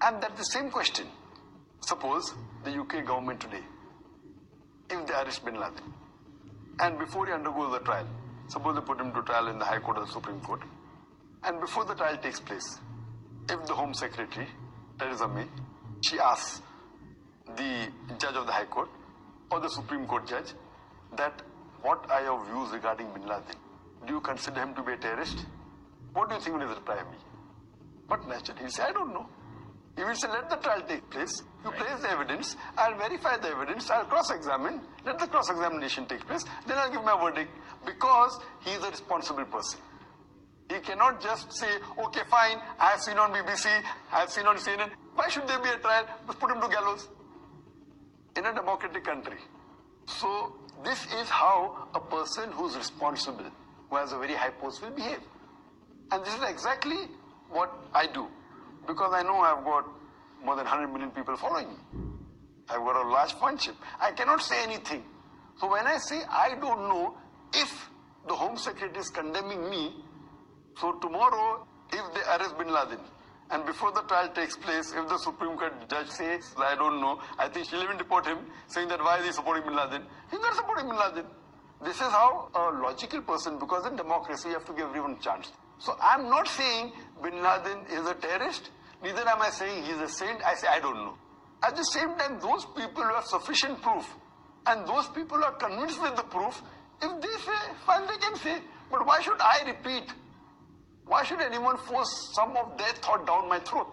And that's the same question. Suppose the UK government today, if they arrest Bin Laden, and before he undergoes the trial, suppose they put him to trial in the High Court or the Supreme Court, and before the trial takes place, if the Home Secretary, Theresa May, she asks the judge of the High Court or the Supreme Court judge that what are your views regarding Bin Laden? Do you consider him to be a terrorist? What do you think will his reply be? But naturally, he'll say, I don't know. He will say, let the trial take place. You place the evidence. I'll verify the evidence. I'll cross-examine. Let the cross-examination take place. Then I'll give my verdict. Because he is a responsible person. He cannot just say, okay, fine, I have seen on BBC, I have seen on CNN. Why should there be a trial? Just put him to gallows. In a democratic country. So this is how a person who's responsible, who has a very high post, will behave. And this is exactly what I do. Because I know I've got more than 100 million people following me. I've got a large fanship. I cannot say anything. So when I say I don't know if the Home Secretary is condemning me, so tomorrow if they arrest Bin Laden, and before the trial takes place, if the Supreme Court judge says, I don't know, I think she'll even deport him, saying that why is he supporting Bin Laden? He's not supporting Bin Laden. This is how a logical person, because in democracy you have to give everyone a chance. So I'm not saying Bin Laden is a terrorist, neither am I saying he's a saint. I say I don't know. At the same time, those people who have sufficient proof, and those people who are convinced with the proof, if they say, fine, they can say. But why should I repeat? Why should anyone force some of their thought down my throat?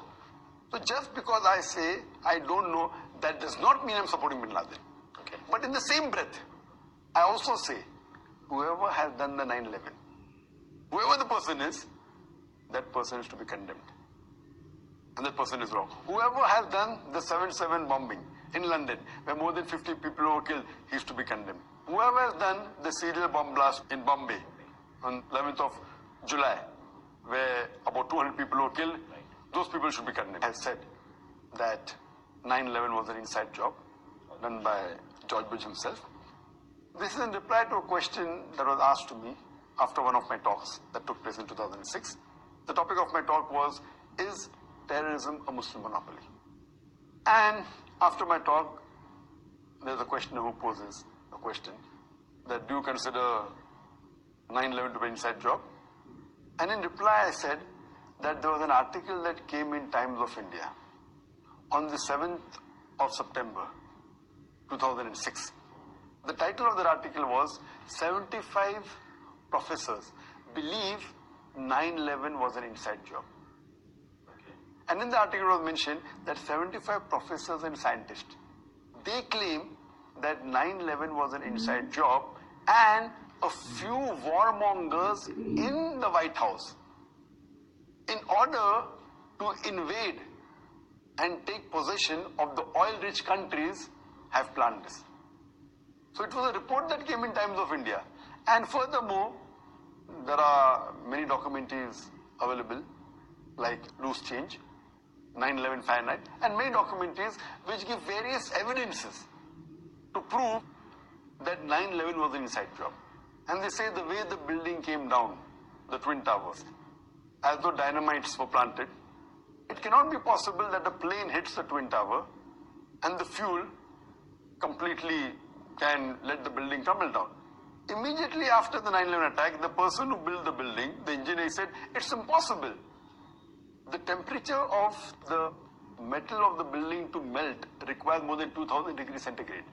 So just because I say I don't know, that does not mean I'm supporting Bin Laden. Okay. But in the same breath, I also say, whoever has done the 9/11, whoever the person is, that person is to be condemned. And that person is wrong. Whoever has done the 7/7 bombing in London, where more than 50 people were killed, he is to be condemned. Whoever has done the serial bomb blast in Bombay on 11th of July, where about 200 people were killed, those people should be condemned. I have said that 9/11 was an inside job done by George Bush himself. This is in reply to a question that was asked to me after one of my talks that took place in 2006. The topic of my talk was, is terrorism a Muslim monopoly? And after my talk, there's a questioner who poses a question that, do you consider 9/11 to be an inside job? And in reply, I said that there was an article that came in Times of India on the 7th of September 2006. The title of that article was 75 professors believe 9/11 was an inside job. Okay. And in the article was mentioned that 75 professors and scientists, they claim that 9/11 was an inside job, and a few warmongers in the White House, in order to invade and take possession of the oil-rich countries, have planned this. So it was a report that came in Times of India. And furthermore, there are many documentaries available, like Loose Change, 9/11 Fahrenheit, and many documentaries which give various evidences to prove that 9/11 was an inside job. And they say the way the building came down, the Twin Towers, as though dynamites were planted, it cannot be possible that a plane hits the Twin Tower and the fuel completely can let the building crumble down. Immediately after the 9/11 attack, the person who built the building, the engineer, said, it's impossible. The temperature of the metal of the building to melt requires more than 2000 degrees centigrade.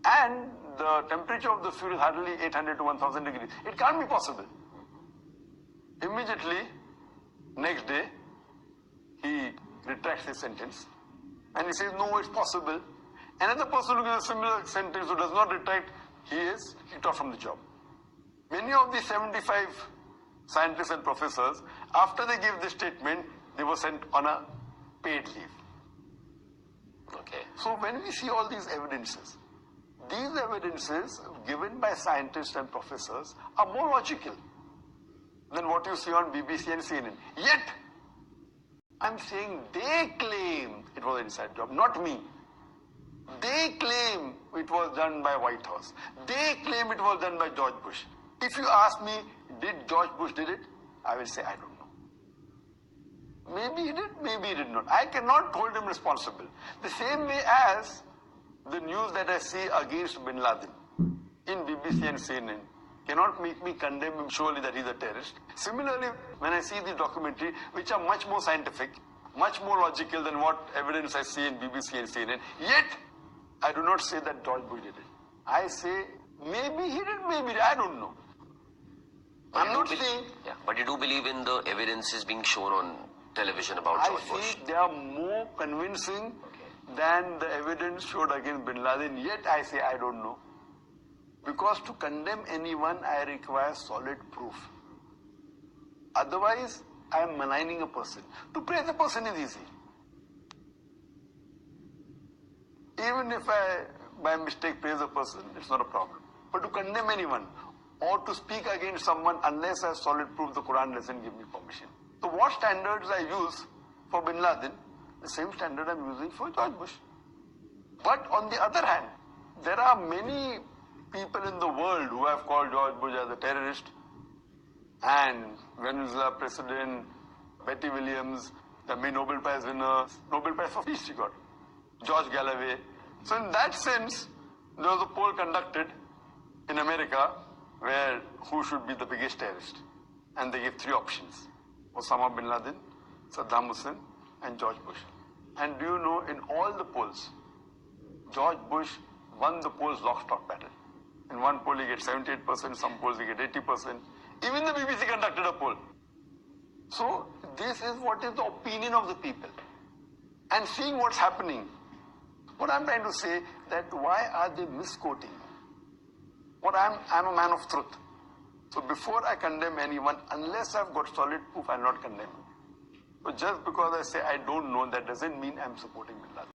And the temperature of the fuel is hardly 800 to 1000 degrees. It can't be possible. Immediately, next day, he retracts his sentence and he says, no, it's possible. Another person who gives a similar sentence who does not retract, he is kicked off from the job. Many of the 75 scientists and professors, after they gave this statement, they were sent on a paid leave. Okay. So when we see all these evidences given by scientists and professors are more logical than what you see on BBC and CNN. Yet, I'm saying they claim it was an inside job, not me. They claim it was done by White House. They claim it was done by George Bush. If you ask me, did George Bush did it? I will say, I don't know. Maybe he did, maybe he did not. I cannot hold him responsible. The same way as the news that I see against Bin Laden in BBC and CNN cannot make me condemn him surely that he's a terrorist. Similarly, when I see the documentary, which are much more scientific, much more logical than what evidence I see in BBC and CNN, yet I do not say that George Bush did it. I say maybe he did, maybe he did, I don't know. I'm not saying... Yeah, but you do believe in the evidences being shown on television about George Bush? I see they are more convincing than the evidence showed against Bin Laden, yet I say I don't know. Because to condemn anyone, I require solid proof. Otherwise, I am maligning a person. To praise a person is easy. Even if I, by mistake, praise a person, it's not a problem. But to condemn anyone, or to speak against someone unless I have solid proof, the Quran doesn't give me permission. So what standards I use for Bin Laden, the same standard I'm using for George Bush. But on the other hand, there are many people in the world who have called George Bush as a terrorist, and Venezuela President Betty Williams, the main Nobel Prize winner, Nobel Prize for Peace she got, George Galloway. So in that sense, there was a poll conducted in America where who should be the biggest terrorist, and they gave three options: Osama Bin Laden, Saddam Hussein, and George Bush. And do you know, in all the polls, George Bush won the polls lock, stock, battle. In one poll he gets 78%, some polls he get 80%. Even the BBC conducted a poll. So this is what is the opinion of the people. And seeing what's happening, what I'm trying to say, that why are they misquoting? I'm a man of truth. So before I condemn anyone, unless I've got solid proof, I'll not condemn him. So just because I say I don't know, that doesn't mean I'm supporting Bin Laden.